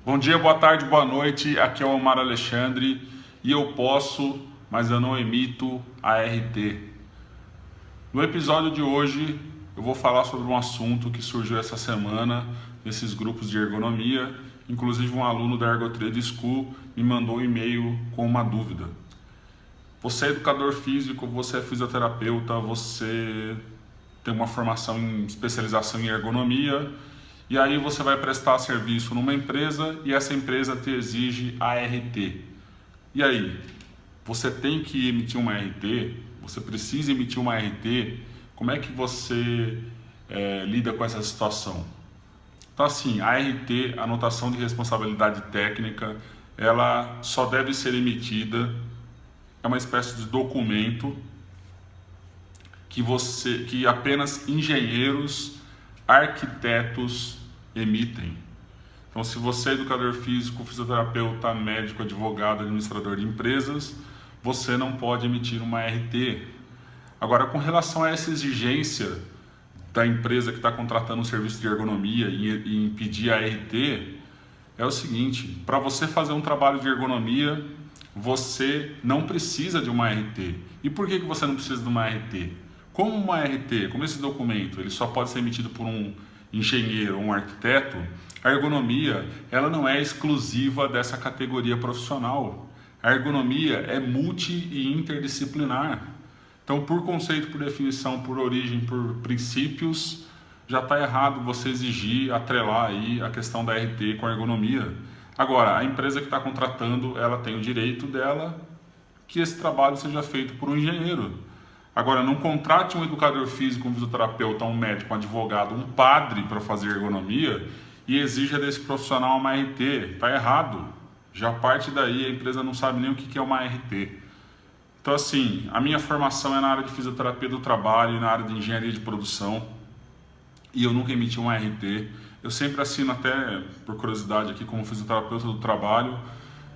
Bom dia, boa tarde, boa noite. Aqui é o Omar Alexandre e eu posso, mas eu não emito ART. No episódio de hoje, eu vou falar sobre um assunto que surgiu essa semana nesses grupos de ergonomia. Inclusive, um aluno da Ergotrade School me mandou um e-mail com uma dúvida. Você é educador físico, você é fisioterapeuta, você tem uma formação em especialização em ergonomia, e aí você vai prestar serviço numa empresa e essa empresa te exige ART. E aí, você tem que emitir uma ART? Você precisa emitir uma ART? Como é que você lida com essa situação? Então assim, a ART, anotação de responsabilidade técnica, ela só deve ser emitida, é uma espécie de documento que apenas engenheiros, arquitetos emitem. Então, se você é educador físico, fisioterapeuta, médico, advogado, administrador de empresas, você não pode emitir uma ART. Agora, com relação a essa exigência da empresa que está contratando um serviço de ergonomia e pedir a ART, é o seguinte: para você fazer um trabalho de ergonomia, você não precisa de uma ART. E por que você não precisa de uma ART? Como uma ART, como esse documento, ele só pode ser emitido por um engenheiro ou um arquiteto, a ergonomia ela não é exclusiva dessa categoria profissional. A ergonomia é multi e interdisciplinar. Então, por conceito, por definição, por origem, por princípios, já está errado você exigir, atrelar aí a questão da ART com a ergonomia. Agora, a empresa que está contratando, ela tem o direito dela que esse trabalho seja feito por um engenheiro. Agora, não contrate um educador físico, um fisioterapeuta, um médico, um advogado, um padre para fazer ergonomia e exija desse profissional uma ART. Está errado. Já parte daí, a empresa não sabe nem o que é uma ART. Então, assim, a minha formação é na área de fisioterapia do trabalho e na área de engenharia de produção. E eu nunca emiti uma ART. Eu sempre assino, até por curiosidade aqui, como fisioterapeuta do trabalho,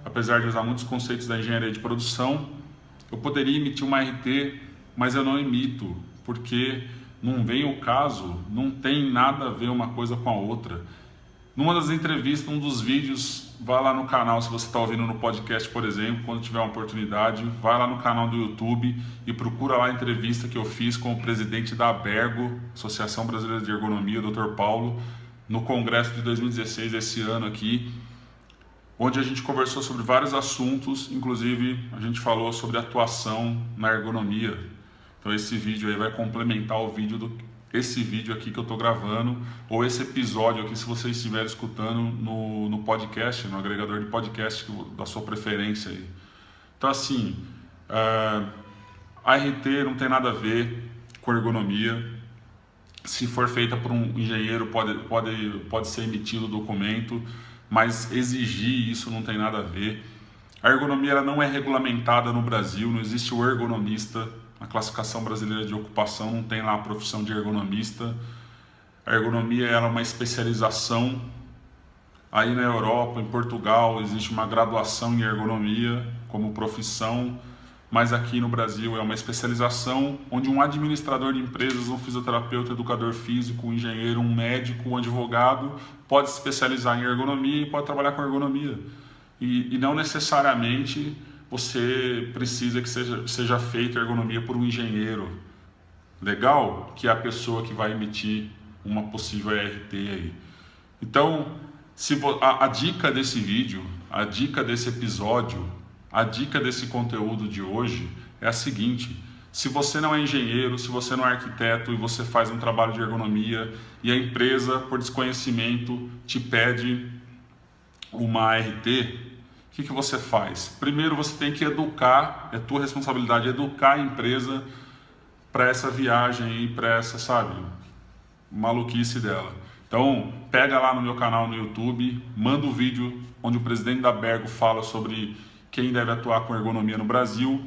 apesar de usar muitos conceitos da engenharia de produção. Eu poderia emitir uma ART, mas eu não emito, porque não vem o caso, não tem nada a ver uma coisa com a outra. Numa das entrevistas, um dos vídeos, vai lá no canal, se você está ouvindo no podcast, por exemplo, quando tiver uma oportunidade, vai lá no canal do YouTube e procura lá a entrevista que eu fiz com o presidente da ABERGO, Associação Brasileira de Ergonomia, o Dr. Paulo, no congresso de 2016, esse ano aqui, onde a gente conversou sobre vários assuntos, inclusive a gente falou sobre atuação na ergonomia. Então esse vídeo aí vai complementar esse vídeo aqui que eu estou gravando, ou esse episódio aqui, se você estiver escutando no podcast, no agregador de podcast da sua preferência aí. Então assim, a ART não tem nada a ver com ergonomia. Se for feita por um engenheiro, pode ser emitido o documento, mas exigir isso não tem nada a ver. A ergonomia ela não é regulamentada no Brasil, não existe o ergonomista. A classificação brasileira de ocupação não tem lá a profissão de ergonomista. A ergonomia ela é uma especialização. Aí na Europa, em Portugal, existe uma graduação em ergonomia como profissão, mas aqui no Brasil é uma especialização onde um administrador de empresas, um fisioterapeuta, educador físico, um engenheiro, um médico, um advogado pode se especializar em ergonomia e pode trabalhar com ergonomia. E não necessariamente você precisa que seja feita a ergonomia por um engenheiro. Legal? Que é a pessoa que vai emitir uma possível ART aí. Então, a dica desse vídeo, a dica desse episódio, a dica desse conteúdo de hoje é a seguinte: se você não é engenheiro, se você não é arquiteto e você faz um trabalho de ergonomia e a empresa, por desconhecimento, te pede uma ART, o que você faz? Primeiro você tem que educar, é tua responsabilidade educar a empresa para essa viagem e para essa, maluquice dela. Então, pega lá no meu canal no YouTube, manda o vídeo onde o presidente da ABERGO fala sobre quem deve atuar com ergonomia no Brasil.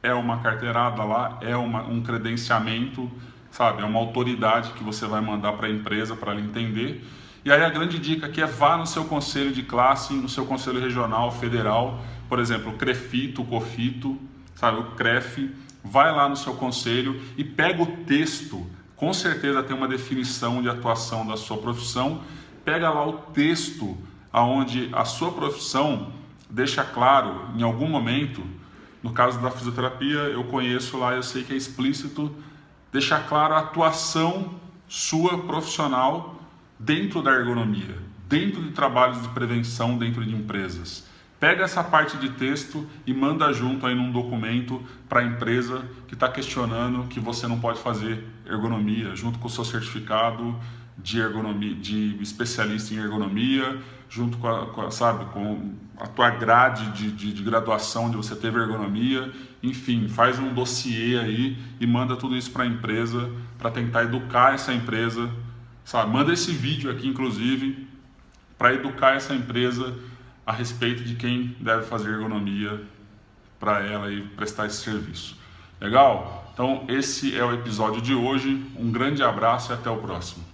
É uma carteirada lá, é um credenciamento, é uma autoridade que você vai mandar para a empresa para ela entender. E aí a grande dica aqui é vá no seu conselho de classe, no seu conselho regional, federal, por exemplo, o CREFITO, o COFITO, o CREF, vai lá no seu conselho e pega o texto, com certeza tem uma definição de atuação da sua profissão, pega lá o texto onde a sua profissão deixa claro, em algum momento, no caso da fisioterapia, eu conheço lá, eu sei que é explícito, deixar claro a atuação sua profissional dentro da ergonomia, dentro de trabalhos de prevenção dentro de empresas. Pega essa parte de texto e manda junto aí num documento para a empresa que está questionando que você não pode fazer ergonomia, junto com o seu certificado de ergonomia, de especialista em ergonomia, junto com a tua grade de graduação onde você teve ergonomia, enfim, faz um dossiê aí e manda tudo isso para a empresa para tentar educar essa empresa, manda esse vídeo aqui, inclusive, para educar essa empresa a respeito de quem deve fazer ergonomia para ela e prestar esse serviço. Legal? Então esse é o episódio de hoje. Um grande abraço e até o próximo.